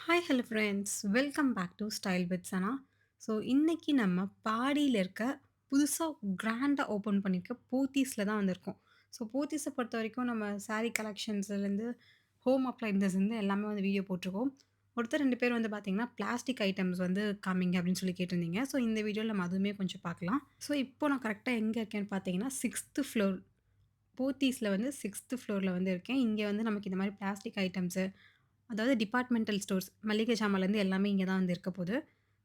Hi hello friends welcome back to style with Sana. So இன்னைக்கு நம்ம பாடியில் இருக்க புதுசாக கிராண்டாக ஓப்பன் பண்ணியிருக்க போத்தீஸில் தான் வந்திருக்கோம். ஸோ போத்தீஸை பொறுத்த வரைக்கும் நம்ம saree கலெக்ஷன்ஸ்லேருந்து ஹோம் அப்ளைன்சஸ்லேருந்து எல்லாமே வந்து வீடியோ போட்டிருக்கோம். ஒருத்தர் ரெண்டு பேர் வந்து பார்த்தீங்கன்னா பிளாஸ்டிக் ஐட்டம்ஸ் வந்து காமிங்க அப்படின்னு சொல்லி கேட்டிருந்தீங்க. ஸோ இந்த வீடியோவில் நம்ம அதுவுமே கொஞ்சம் பார்க்கலாம். ஸோ இப்போ நான் கரெக்டாக எங்கே இருக்கேன்னு பார்த்தீங்கன்னா சிக்ஸ்த்து ஃப்ளோர் போத்தீஸில் வந்து சிக்ஸ்த்து ஃப்ளோரில் வந்து இருக்கேன். இங்கே வந்து நமக்கு இந்த மாதிரி பிளாஸ்டிக் ஐட்டம்ஸு, அதாவது டிபார்ட்மெண்டல் ஸ்டோர்ஸ் மளிகை சாமான்லேருந்து எல்லாமே இங்கே தான் வந்து இருக்க போது.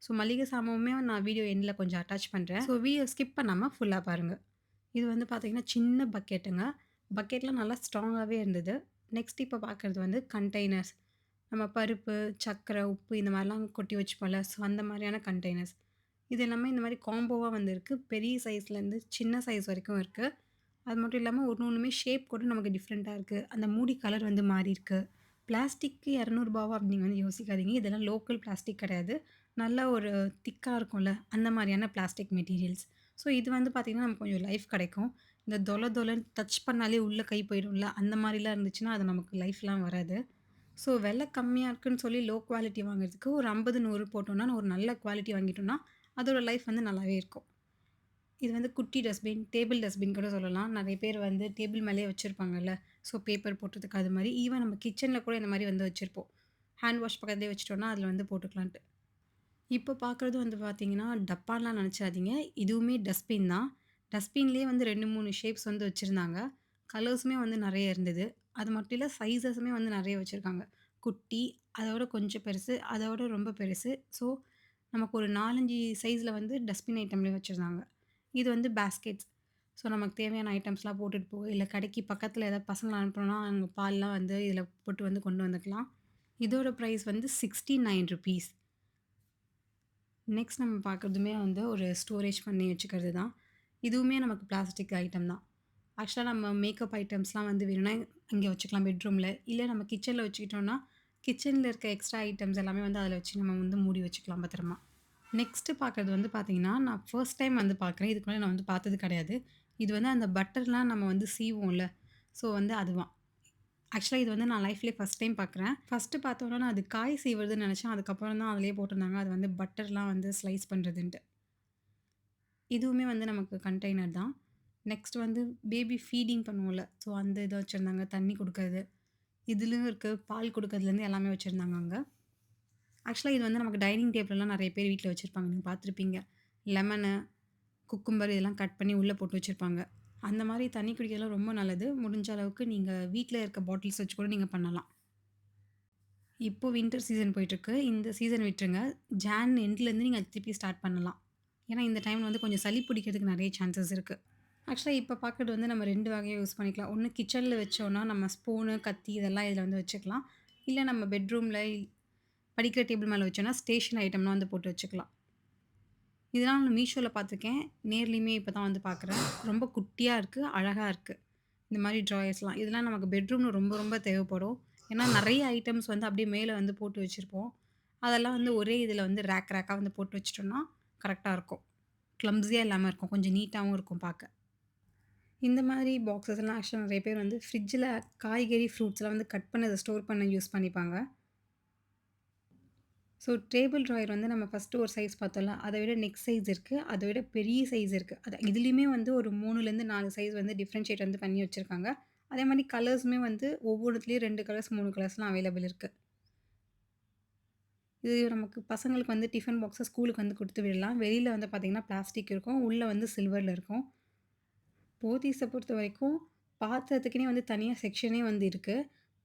ஸோ மளிகை சாமானுமே நான் வீடியோ எண்டில கொஞ்சம் அட்டாச் பண்றேன். ஸோ வீடியோ ஸ்கிப் பண்ணாம ஃபுல்லா பாருங்க. இது வந்து பார்த்தீங்கன்னா, சின்ன பக்கெட்டுங்க. பக்கெட்லாம் நல்லா ஸ்ட்ராங்காவே இருந்தது. நெக்ஸ்ட் இப்ப பார்க்குறது வந்து கண்டெய்னர்ஸ். நம்ம பருப்பு, சர்க்கரை, உப்பு இந்த மாரிலாம் கொட்டி வச்சுப்போம்ல. ஸோ அந்த மாரியான கண்டெய்னர்ஸ். இது எல்லாமே இந்த மாரி காம்போவா வந்திருக்கு. பெரிய சைஸ்லேருந்து சின்ன சைஸ் வரைக்கும் இருக்கு. அது மட்டும் இல்லாம ஒண்ணு ஒண்ணுமே ஷேப் கூட நமக்கு டிஃப்ரெண்ட்டா இருக்கு. அந்த மூடி கலர் வந்து மாறியிருக்கு. பிளாஸ்டிக்கு ரூ. 200 அப்படின்னு நீங்க வந்து யோசிக்காதீங்க. இதெல்லாம் லோக்கல் பிளாஸ்டிக் கிடையாது. நல்லா ஒரு திக்கா இருக்கும்ல, அந்த மாரியான பிளாஸ்டிக் மெட்டீரியல்ஸ். ஸோ இது வந்து பார்த்தீங்கன்னா, நமக்கு கொஞ்சம் லைஃப் கிடைக்கும். இந்த தொல தொலன்னு டச் பண்ணாலே உள்ள கை போயிடும்ல, அந்த மாரிலாம் இருந்துச்சுன்னா, அது நமக்கு லைஃப்லாம் வராது. ஸோ விலை கம்மியா இருக்குன்னு சொல்லி லோ குவாலிட்டி வாங்குறதுக்கு ஒரு 50, 100 போட்டோம்னா, ஒரு நல்ல குவாலிட்டி வாங்கிட்டோம்னா, அதோட லைஃப் வந்து நல்லாவே இருக்கும். இது வந்து குட்டி டஸ்ட்பின், டேபிள் டஸ்ட்பின் கூட சொல்லலாம். நெறைய பேர் வந்து டேபிள் மேலயே வச்சிருப்பாங்கல்ல. ஸோ பேப்பர் போடுறதுக்கு அது மாரி. ஈவன் நம்ம கிச்சன்ல கூட இந்த மாரி வந்து வச்சிருப்போம். ஹேண்ட் வாஷ் பக்கத்திலேயே வச்சுட்டோம்னா, அதில வந்து போட்டுக்கலான்ட்டு. இப்போ பார்க்குறது வந்து பார்த்தீங்கன்னா, டப்பான்லாம் நெனச்சிராதீங்க. இதுவுமே டஸ்ட்பின் தான். டஸ்ட்பின்லேயே வந்து 2, 3 ஷேப்ஸ் வந்து வச்சிருந்தாங்க. கலர்ஸுமே வந்து நெறைய இருந்தது. அது மட்டும் இல்ல சைஸஸுமே வந்து நெறைய வச்சிருக்காங்க. குட்டி, அதோட கொஞ்சம் பெருசு, அதோட ரொம்ப பெருசு. ஸோ, நமக்கு ஒரு 4, 5 சைஸ்ல வந்து டஸ்ட்பின் ஐட்டம்லேயே வச்சிருந்தாங்க. இது வந்து பாஸ்கெட்ஸ். ஸோ, நமக்கு தேவையான ஐட்டம்ஸ்லாம் போட்டுட்டு போக, இல்ல கடைக்கு பக்கத்தில ஏதாவது பசங்கள அனுப்பணும்னா, அங்க பால்லாம் வந்து இதில போட்டு வந்து கொண்டு வந்துக்கலாம். இதோட பிரைஸ் வந்து ₹69. நெக்ஸ்ட் நம்ம பார்க்குறதுமே வந்து ஒரு ஸ்டோரேஜ் பண்ணி வச்சுக்கிறது தான். இதுவுமே நமக்கு பிளாஸ்டிக் ஐட்டம் தான். ஆக்சுவலா நம்ம மேக்கப் ஐட்டம்ஸ்லாம் வந்து வேணும்னா இங்க வச்சுக்கலாம் பெட்ரூம்ல. இல்ல நம்ம கிச்சன்ல வச்சுக்கிட்டோம்னா, கிச்சன்ல இருக்க எக்ஸ்ட்ரா ஐட்டம்ஸ் எல்லாமே வந்து அதில வச்சு நம்ம வந்து மூடி வச்சுக்கலாம் பத்திரமா. நெக்ஸ்ட்டு பார்க்குறது வந்து பார்த்தீங்கன்னா, நான் ஃபர்ஸ்ட் டைம் வந்து பார்க்குறேன். இதுக்கு முன்னாடி நான் வந்து பார்த்தது கிடையாது. இது வந்து அந்த பட்டர்லாம் நம்ம வந்து சீவுவோம்ல. ஸோ வந்து அதுவாம். ஆக்சுவலா இது வந்து நான் லைஃப்லயே ஃபர்ஸ்ட் டைம் பார்க்குறேன். ஃபர்ஸ்ட்டு பார்த்தோனே நான் அது காய் சீவுறதுன்னு நெனச்சேன். அதுக்கப்புறம் தான் அதிலேயே போட்டிருந்தாங்க. அது வந்து பட்டர்லாம் வந்து ஸ்லைஸ் பண்றதுன்ட்டு. இதுவுமே வந்து நமக்கு கண்டெய்னர் தான். நெக்ஸ்ட் வந்து பேபி ஃபீடிங் பண்ணுவோம்ல. ஸோ அந்த இத வச்சிருந்தாங்க. தண்ணி குடுக்கறது. இதுலயும் இருக்கு. பால் குடுக்கறதுலேருந்து எல்லாமே வச்சிருந்தாங்க அங்க. ஆக்சுவலா இது வந்து நமக்கு டைனிங் டேபிள்லாம் நெறைய பேர் வீட்ல வச்சிருப்பாங்க. நீங்க பார்த்துருப்பீங்க. லெமனு, குக்கும்பர் இதெல்லாம் கட் பண்ணி உள்ள போட்டு வச்சிருப்பாங்க. அந்த மாரி தண்ணி குடிக்கிறதுலாம் ரொம்ப நல்லது. முடிஞ்ச அளவுக்கு நீங்க வீட்ல இருக்க பாட்டில்ஸ் வச்சு கூட நீங்க பண்ணலாம். இப்போ வின்டர் சீசன் போயிட்டுருக்கு. இந்த சீசன் விட்டுருங்க. ஜான் எண்ட்லேருந்து நீங்க திருப்பி ஸ்டார்ட் பண்ணலாம். ஏன்னா, இந்த டைம்ல வந்து கொஞ்சம் சளி பிடிக்கிறதுக்கு நெறைய சான்சஸ் இருக்கு. ஆக்சுவலா இப்ப பார்க்குறது வந்து நம்ம 2 வகையா யூஸ் பண்ணிக்கலாம். ஒண்ணு கிச்சன்ல வச்சோம்னா, நம்ம ஸ்பூனு, கத்தி இதெல்லாம் இதில வந்து வச்சுக்கலாம். இல்ல நம்ம பெட்ரூம்ல படிக்கிற டேபிள் மேல வச்சோம்னா, ஸ்டேஷன் ஐட்டம்லாம் வந்து போட்டு வச்சுக்கலாம். இதெல்லாம் நான் மீஷோல பார்த்துருக்கேன். நேர்லயுமே இப்ப தான் வந்து பார்க்குறேன். ரொம்ப குட்டியா இருக்கு. அழகா இருக்கு. இந்த மாரி ட்ராயர்ஸ்லாம். இதெல்லாம் நமக்கு பெட்ரூம்ல ரொம்ப ரொம்ப தேவைப்படும். ஏன்னா நெறைய ஐட்டம்ஸ் வந்து அப்படியே மேல வந்து போட்டு வச்சிருப்போம். அதெல்லாம் வந்து ஒரே இதில வந்து ரேக் ரேக்கா வந்து போட்டு வச்சுட்டோம்னா, கரெக்ட்டா இருக்கும். கிளம்ஸியா இல்லாம இருக்கும். கொஞ்சம் நீட்டாவும் இருக்கும் பார்க்க. இந்த மாதிரி பாக்ஸஸ்லாம் ஆக்சுவலா நெறைய பேர் வந்து ஃப்ரிட்ஜில காய்கறி, ஃப்ரூட்ஸ்லாம் வந்து கட் பண்ணி அத ஸ்டோர் பண்ண யூஸ் பண்ணிப்பாங்க. ஸோ டேபிள் ட்ராயர் வந்து நம்ம ஃபர்ஸ்ட்டு ஒரு சைஸ் பார்த்தோம்ல, அத விட நெக்ஸ்ட் சைஸ் இருக்கு. அத விட பெரிய சைஸ் இருக்கு. இதுலயுமே வந்து ஒரு 3லேருந்து 4 சைஸ் வந்து டிஃபரன்ஷியேட் வந்து பண்ணி வச்சிருக்காங்க. அதே மாரி கலர்ஸுமே வந்து ஒவ்வொன்னுத்துலயும் 2 கலர்ஸ், 3 கலர்ஸ்லாம் அவைலபிள் இருக்கு. இது நமக்கு பசங்களுக்கு வந்து டிஃபன் பாக்ஸ ஸ்கூலுக்கு வந்து குடுத்து விடலாம். வெளியில வந்து பார்த்தீங்கன்னா, பிளாஸ்டிக் இருக்கும். உள்ள வந்து சில்வர்ல இருக்கும். போத்தீஸ பொறுத்தவரைக்கும் பாத்திரத்துக்குன்னே வந்து தனியா செக்ஷனே வந்து இருக்கு.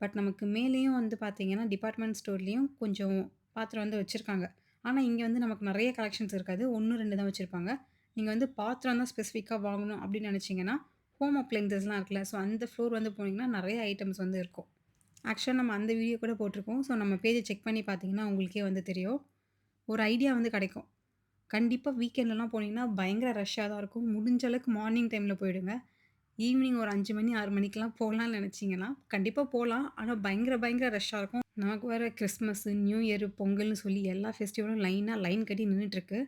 பட் நமக்கு மேலேயும் வந்து பார்த்தீங்கன்னா, டிபார்ட்மெண்ட் ஸ்டோர்லயும் கொஞ்சம் பாத்திரம் வந்து வச்சிருக்காங்க. ஆனா, இங்க வந்து நமக்கு நெறைய கலெக்ஷன்ஸ் இருக்காது. 1, 2 தான் வச்சிருப்பாங்க. நீங்க வந்து பாத்திரம் தான் ஸ்பெசிஃபிக்கா வாங்கணும் அப்படின்னு நெனச்சீங்கன்னா, ஹோம் அப்ளையன்ஸஸ்லாம் இருக்குல்ல. ஸோ அந்த ஃப்ளோர் வந்து போனீங்கன்னா, நெறைய ஐட்டம்ஸ் வந்து இருக்கும். ஆக்சுவலா நம்ம அந்த வீடியோ கூட போட்டிருக்கோம். ஸோ நம்ம பேஜ செக் பண்ணி பார்த்தீங்கன்னா, உங்களுக்கே வந்து தெரியும். ஒரு ஐடியா வந்து கிடைக்கும். கண்டிப்பா வீக்கெண்ட்லலாம் போனீங்கன்னா, பயங்கர ரஷ்ஷா தான் இருக்கும். முடிஞ்ச அளவுக்கு மார்னிங் டைம்ல போயிடுங்க. ஈவினிங் ஒரு 5 மணி, 6 மணிக்கெல்லாம் போலான்னு நெனச்சீங்கன்னா, கண்டிப்பா போலாம். ஆனா பயங்கர பயங்கர ரஷ்ஷா இருக்கும். நமக்கு வேற கிறிஸ்மஸு, நியூ இயர், பொங்கல்னு சொல்லி எல்லா ஃபெஸ்டிவலும் லைன் கட்டி நின்னுட்டுருக்கு.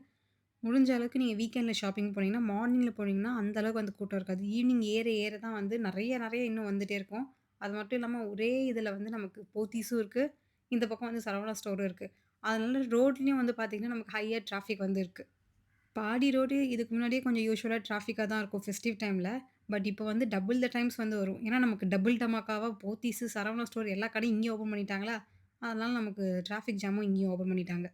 முடிஞ்ச அளவுக்கு நீங்க வீக்கெண்ட்ல ஷாப்பிங் போனீங்கன்னா, மார்னிங்ல போனீங்கன்னா, அந்த அளவுக்கு வந்து கூட்டம் இருக்காது. ஈவினிங் ஏற ஏற தான் வந்து நெறைய நெறைய இன்னும் வந்துட்டே இருக்கும். அது மட்டும் இல்லாம ஒரே இதுல வந்து நமக்கு போத்தீஸும் இருக்கு. இந்த பக்கம் வந்து சரவணா ஸ்டோரும் இருக்கு. அதனால ரோட்லயும் வந்து பார்த்தீங்கன்னா, நமக்கு ஹையர் டிராஃபிக் வந்து இருக்கு. பாடி ரோடு இதுக்கு முன்னாடியே கொஞ்சம் யூசுவலா டிராஃபிக்கா தான் இருக்கும் ஃபெஸ்டிவ் டைம்ல. பட் இப்போ வந்து டபுள் த டைம்ஸ் வந்து வரும். ஏன்னா நமக்கு டபுள் டமாக்காவா போத்தீஸு, சரவணா ஸ்டோர் எல்லா கடையும் இங்கேயும் ஓப்பன் பண்ணிட்டாங்களா, அதனால நமக்கு டிராஃபிக் ஜாமும் இங்கேயும் ஓப்பன் பண்ணிட்டாங்க.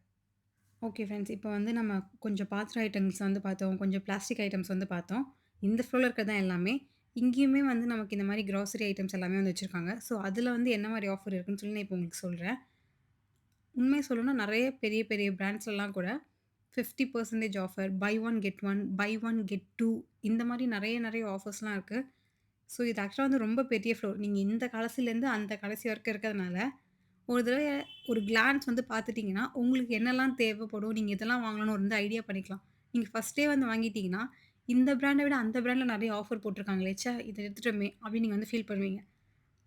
Okay friends. இப்போ வந்து நம்ம கொஞ்சம் பாத்திர ஐட்டம்ஸ் வந்து பார்த்தோம். கொஞ்சம் பிளாஸ்டிக் ஐட்டம்ஸ் வந்து பார்த்தோம். இந்த ஃப்ளோர்ல இருக்கிறது தான் எல்லாமே. இங்கேயுமே வந்து நமக்கு இந்த மாரி கிராசரி ஐட்டம்ஸ் எல்லாமே வந்து வச்சிருக்காங்க. ஸோ, அதில வந்து என்ன மாரி ஆஃபர் இருக்குன்னு சொல்லி நான் இப்போ உங்களுக்கு சொல்றேன். உண்மைய சொல்லணும்னா நெறைய பெரிய பெரிய பிராண்ட்ஸ்லலாம் கூட 50% offer, buy one get one, buy one get 2 இந்த மாரி நெறைய நெறைய ஆஃபர்ஸ்லாம் இருக்கு. ஸோ, இது ஆக்சுவலா வந்து ரொம்ப பெரிய ஃப்ளோர். நீங்க இந்த கடைசிலேருந்து அந்த கடைசி வரைக்கும் இருக்கிறதுனால, ஒரு தடவ ஒரு கிளான்ஸ் வந்து பார்த்துட்டீங்கன்னா, உங்களுக்கு என்னலாம் தேவைப்படும், நீங்க இதெல்லாம் வாங்கணும்னு வந்து ஐடியா பண்ணிக்கலாம். நீங்க ஃபர்ஸ்ட்டே வந்து வாங்கிட்டீங்கன்னா, இந்த பிராண்ட விட அந்த பிராண்ட்ல நெறைய ஆஃபர் போட்டுருக்காங்களே, ச்சே! இத எடுத்துட்டோமே! அப்படின்னு நீங்க வந்து ஃபீல் பண்ணுவீங்க.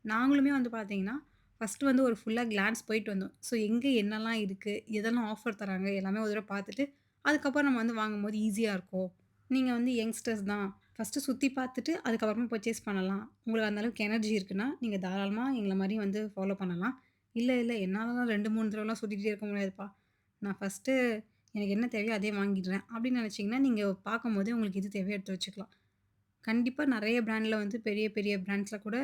நாங்களுமே வந்து பார்த்தீங்கன்னா, ஃபர்ஸ்ட்டு வந்து ஒரு ஃபுல்லா கிளான்ஸ் போயிட்டு வந்தோம். ஸோ எங்க என்னலாம் இருக்கு? எதெல்லாம் ஆஃபர் தராங்க? எல்லாமே ஒரு தடவ பார்த்துட்டு, அதுக்கப்புறம் நம்ம வந்து வாங்கும்போது ஈஸியா இருக்கும். நீங்க வந்து யங்ஸ்டர்ஸ் தான். ஃபர்ஸ்ட்டு சுத்தி பார்த்துட்டு, அதுக்கப்புறமா பர்ச்சேஸ் பண்ணலாம். உங்களுக்கு அந்த அளவுக்கு எனர்ஜி இருக்குன்னா, நீங்க தாராளமா எங்கள மாரி வந்து ஃபாலோ பண்ணலாம். இல்ல, இல்ல என்னாலலாம் 2, 3 தடவலாம் சுத்திட்டே இருக்க முடியாதுப்பா. நான் ஃபர்ஸ்ட்டு எனக்கு என்ன தேவையோ அதே வாங்கிடுறேன். அப்படின்னு நெனச்சீங்கன்னா, நீங்க பார்க்கும்போதே உங்களுக்கு எது தேவையோ எடுத்து வச்சுக்கலாம். கண்டிப்பா நெறைய பிராண்ட்ல வந்து பெரிய, பெரிய பிராண்ட்ஸ்ல கூட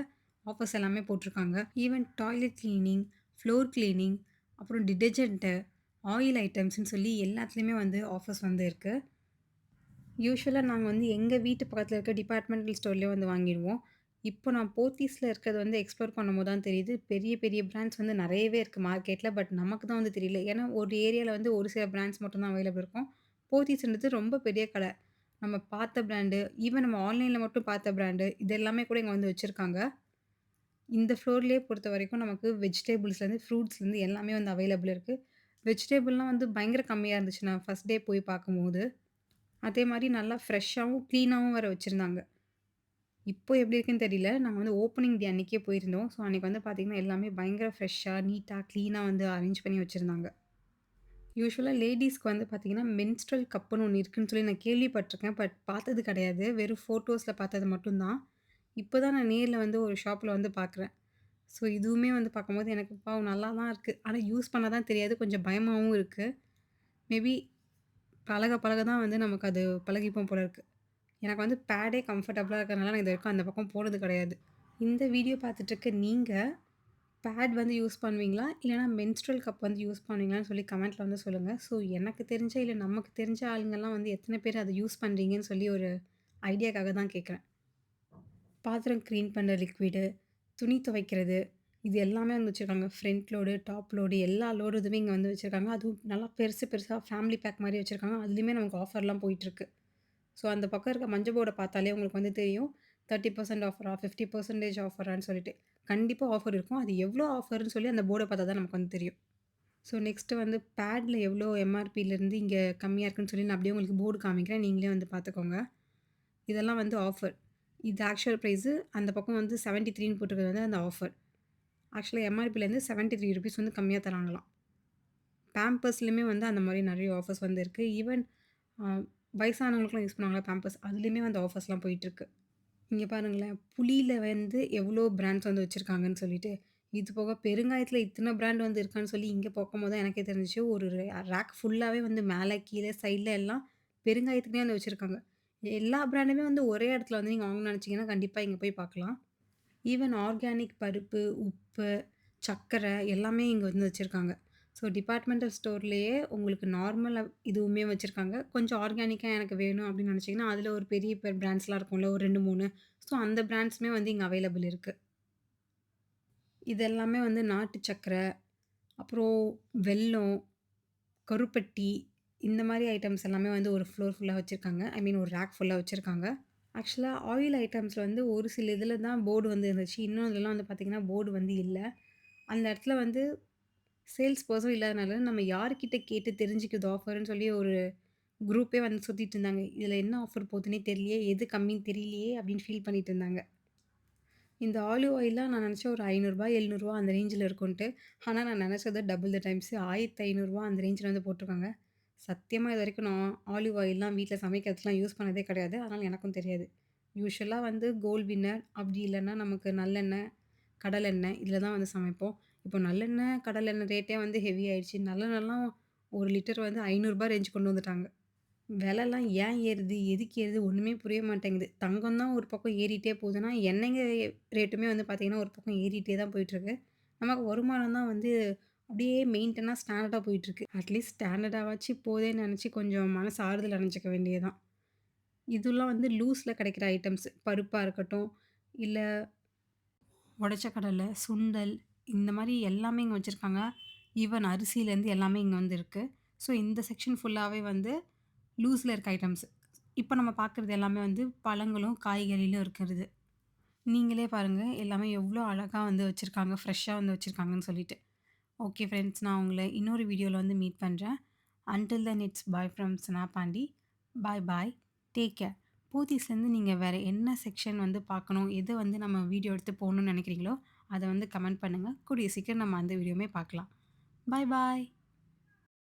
ஆஃபர்ஸ் எல்லாமே போட்டிருக்காங்க. Even toilet cleaning, floor cleaning, அப்புறம் டிடர்ஜென்ட்டு, ஆயில் ஐட்டம்ஸ்ன்னு சொல்லி எல்லாத்துலயுமே வந்து ஆஃபர்ஸ் வந்து இருக்கு. யூசுவலா நாங்க வந்து எங்க வீட்டு பக்கத்துல இருக்க டிபார்ட்மெண்டல் ஸ்டோர்லயே வந்து வாங்கிருவோம். இப்போ நான் போத்தீஸ்ல இருக்கிறது வந்து எக்ஸ்ப்ளோர் பண்ணும்போது தான் தெரியுது, பெரிய பெரிய பிராண்ட்ஸ் வந்து நெறையவே இருக்கு மார்க்கெட்ல. பட் நமக்கு தான் வந்து தெரியல. ஏன்னா ஒரு ஏரியால வந்து ஒரு சில பிராண்ட்ஸ் மட்டும் தான் அவைலபிள் இருக்கும். போத்தீஸ்ன்றது ரொம்ப பெரிய கடை. நம்ம பார்த்த பிராண்டு, ஈவன் நம்ம ஆன்லைன்ல மட்டும் பார்த்த பிராண்டு, இது எல்லாமே கூட இங்க வந்து வச்சிருக்காங்க. இந்த ஃப்ளோர்லயே பொறுத்தவரைக்கும் நமக்கு வெஜிடபிள்ஸ்லேருந்து, ஃப்ரூட்ஸ்லேருந்து எல்லாமே வந்து அவைலபிள் இருக்கு. வெஜிடபிள்லாம் வந்து பயங்கர கம்மியா இருந்துச்சு நான் ஃபர்ஸ்ட் டே போய் பார்க்கும்போது. அதே மாரி நல்லா ஃப்ரெஷ்ஷாவும், கிளீனாவும் வேற வச்சிருந்தாங்க. இப்போ எப்படி இருக்குன்னு தெரியல. நாங்க வந்து ஓப்பனிங் டே அன்னைக்கே போயிருந்தோம். ஸோ அன்னைக்கு வந்து பார்த்தீங்கன்னா, எல்லாமே பயங்கர ஃப்ரெஷ்ஷா, நீட்டா, கிளீனா வந்து அரேஞ்ச் பண்ணி வச்சிருந்தாங்க. யூசுவலா லேடீஸ்க்கு வந்து பார்த்தீங்கன்னா, மென்ஸ்ட்ருவல் கப்புன்னு ஒண்ணு இருக்குன்னு சொல்லி நான் கேள்விப்பட்டுருக்கேன். பட் பார்த்தது கிடையாது. வெறும் ஃபோட்டோஸ்ல பார்த்தது மட்டும் தான். இப்போ தான் நான் நேர்ல வந்து ஒரு ஷாப்ல வந்து பார்க்குறேன். ஸோ இதுவுமே வந்து பார்க்கும்போது எனக்கு பாவம் நல்லா தான் இருக்கு. ஆனா யூஸ் பண்ண தான் தெரியாது. கொஞ்சம் பயமாவும் இருக்கு. மேபி பழக பழக தான் வந்து நமக்கு அது பழகிப்போம் போல இருக்கு. எனக்கு வந்து பேடே கம்ஃபர்டபுளா இருக்கிறனால நான் இதுவரைக்கும் அந்த பக்கம் போனது கிடையாது. இந்த வீடியோ பார்த்துட்டு இருக்க நீங்க, பேட் வந்து யூஸ் பண்ணுவீங்களா? இல்லன்னா மென்ஸ்ட்ருவல் கப் வந்து யூஸ் பண்ணுவீங்களான்னு சொல்லி கமெண்ட்ல வந்து சொல்லுங்க. ஸோ எனக்கு தெரிஞ்ச, இல்ல நமக்கு தெரிஞ்ச ஆளுங்கலாம் வந்து எத்தன பேர் அத யூஸ் பண்றீங்கன்னு சொல்லி ஒரு ஐடியாக்காக தான் கேட்குறேன். பாத்திரம் கிளீன் பண்ண லிக்விடு, துணி துவைக்கிறது, இது எல்லாமே வந்து வச்சிருக்காங்க. ஃப்ரண்ட் லோடு, டாப் லோடு எல்லா லோடு இதுவுமே இங்க வந்து வச்சிருக்காங்க. அதுவும் நல்லா பெருசு பெருசா ஃபேமிலி பேக் மாரி வச்சிருக்காங்க. அதுலயுமே நமக்கு ஆஃபர்லாம் போயிட்டுருக்கு. ஸோ, அந்த பக்கம் இருக்க மஞ்ச போர்ட பார்த்தாலே உங்களுக்கு வந்து தெரியும். 30% ஆஃபரா, 50% ஆஃபரான்னு சொல்லிட்டு. கண்டிப்பா ஆஃபர் இருக்கும். அது எவ்ளோ ஆஃபர்ன்னு சொல்லி அந்த போர்ட பார்த்தா தான் நமக்கு வந்து தெரியும். ஸோ, நெக்ஸ்ட்டு வந்து பேட்ல எவ்ளோ எம்ஆர்பிலருந்து இங்க கம்மியா இருக்குன்னு சொல்லி நான் அப்படியே உங்களுக்கு போர்டு காமிக்கிறேன். நீங்களே வந்து பார்த்துக்கோங்க. இதெல்லாம் வந்து ஆஃபர். இது ஆக்சுவல் பிரைஸு. அந்த பக்கம் வந்து 73ன்னு போட்டிருக்கிறது வந்து அந்த ஆஃபர். ஆக்சுவலா எம்ஆர்பிலேருந்து ₹73 வந்து கம்மியா தராங்களாம். பேம்பர்ஸ்லயுமே வந்து அந்த மாரி நெறைய ஆஃபர்ஸ் வந்து இருக்கு. ஈவன் அ வயசானவங்களுக்குலாம் யூஸ் பண்ணுவாங்கல்ல பேம்பர்ஸ், அதுலயுமே வந்து ஆஃபர்ஸ்லாம் போயிட்டுருக்கு. இங்க பாருங்களேன், புளியில வந்து எவ்ளோ பிராண்ட்ஸ் வந்து வச்சிருக்காங்கன்னு சொல்லிட்டு. இது போக பெருங்காயத்தில இத்தன பிராண்ட் வந்து இருக்கான்னு சொல்லி இங்க பார்க்கும்போது தான் எனக்கே தெரிஞ்சுச்சு. ஒரு ரேக் ஃபுல்லாவே வந்து மேல, கீழ, சைட்ல எல்லாம் பெருங்காயத்துக்குன்னே வந்து வச்சிருக்காங்க. எல்லா பிராண்டுமே வந்து ஒரே இடத்துல வந்து நீங்க வாங்கணும்னு நெனச்சீங்கன்னா, கண்டிப்பா இங்க போய் பார்க்கலாம். ஈவன் ஆர்கானிக் பருப்பு, உப்பு, சர்க்கரை எல்லாமே இங்க வந்து வச்சிருக்காங்க. ஸோ டிபார்ட்மெண்டல் ஸ்டோர்லேயே உங்களுக்கு நார்மலா இதுவுமே வச்சிருக்காங்க. கொஞ்சம் ஆர்கானிக்கா எனக்கு வேணும் அப்படின்னு நினச்சீங்கன்னா, அதில ஒரு பெரிய பிராண்ட்ஸ்லாம் இருக்கும்ல ஒரு 2, 3 ஸோ அந்த பிராண்ட்ஸுமே வந்து இங்க அவைலபிள் இருக்கு. இது எல்லாமே வந்து நாட்டு சர்க்கரை, அப்புறம் வெல்லம், கருப்பட்டி இந்த மாரி ஐட்டம்ஸ் எல்லாமே வந்து ஒரு ஃப்ளோர் ஃபுல்லா வச்சிருக்காங்க. ஐ மீன் ஒரு ரேக் ஃபுல்லா வச்சிருக்காங்க. ஆக்சுவலா ஆயில் ஐட்டம்ஸ்ல வந்து ஒரு சில இதில தான் போர்டு வந்து இருந்துச்சு. இன்னும் இதுலலாம் வந்து பார்த்தீங்கன்னா, போர்டு வந்து இல்ல. அந்த இடத்துல வந்து சேல்ஸ் பெர்சன் இல்லாதனால, நம்ம யார்கிட்ட கேட்டு தெரிஞ்சுக்கிறது ஆஃபர்ன்னு சொல்லி ஒரு குரூப்பே வந்து சுத்திட்டு இருந்தாங்க. "இதுல என்ன ஆஃபர் போதுன்னே தெரியலையே, எது கம்மின்னு தெரியலையே" அப்படின்னு ஃபீல் பண்ணிட்டு இருந்தாங்க. இந்த ஆலிவ் ஆயில்லாம் நான் நெனச்சேன் ஒரு ரூ. 500 ரூ. 700 அந்த ரேஞ்சுல இருக்குன்ட்டு. ஆனா நான் நெனச்சத டபுள் த டைம்ஸ் ரூ. 1500 அந்த ரேஞ்சுல வந்து போட்டுருக்காங்க. சத்தியமா இதுவரைக்கும் நான் ஆலிவ் ஆயில்லாம் வீட்ல சமைக்கிறதுக்குலாம் யூஸ் பண்ணதே கிடையாது. அதனால எனக்கும் தெரியாது. யூசுவலா வந்து கோல்ட் வின்னர் அப்படி இல்லன்னா நமக்கு நல்லெண்ணெய், கடலெண்ணெய் இதில தான் வந்து சமைப்போம். இப்போ நல்லெண்ணெய், கடலெண்ணெய் ரேட்டே வந்து ஹெவி ஆயிடுச்சு. நல்லெண்ணெல்லாம் 1 லிட்டர் வந்து ரூ. 500 ரேஞ்ச் கொண்டு வந்துட்டாங்க. விலைலாம் ஏன் ஏறுது? எதுக்கு ஏறுது? ஒண்ணுமே புரிய மாட்டேங்குது. தங்கம் தான் ஒரு பக்கம் ஏறிட்டே போகுதுன்னா, எண்ணெய்ங்க ரேட்டுமே வந்து பார்த்தீங்கன்னா, ஒரு பக்கம் ஏறிட்டே தான் போயிட்டுருக்கு. நமக்கு வருமானம் தான் வந்து அப்படியே மெயின்டெனா ஸ்டாண்டர்டா போயிட்டுருக்கு. அட்லீஸ்ட் ஸ்டாண்டர்டாவாச்சு போதேன்னு நெனச்சு கொஞ்சம் மனசு ஆறுதல் அடைஞ்சுக்க வேண்டியது தான். இதெல்லாம் வந்து லூஸ்ல கிடைக்கிற ஐட்டம்ஸ். பருப்பா இருக்கட்டும், இல்ல உடைச்ச கடலை, சுண்டல் இந்த மாரி எல்லாமே இங்க வச்சிருக்காங்க. ஈவன் அரிசியிலேருந்து எல்லாமே இங்க வந்து இருக்கு. ஸோ இந்த செக்ஷன் ஃபுல்லாவே வந்து லூஸ்ல இருக்க ஐட்டம்ஸ். இப்ப நம்ம பார்க்குறது எல்லாமே வந்து பழங்களும், காய்கறிகளும் இருக்கிறது. நீங்களே பாருங்க எல்லாமே எவ்ளோ அழகா வந்து வச்சிருக்காங்க. ஃப்ரெஷ்ஷா வந்து வச்சிருக்காங்கன்னு சொல்லிட்டு. ஓகே ஃப்ரெண்ட்ஸ், நான் உங்கள இன்னொரு வீடியோல வந்து மீட் பண்றேன். Until then it's bye from Sana Pandi. Bye bye. Take care. போத்தீஸ்லேருந்து நீங்க வேற என்ன செக்ஷன் வந்து பார்க்கணும், எது வந்து நம்ம வீடியோ எடுத்து போடணும்னு நெனைக்கிறீங்களோ, அத வந்து கமெண்ட் பண்ணுங்க. கூடிய சீக்கிரம் நம்ம அந்த வீடியோவுமே பார்க்கலாம். பாய் பாய்.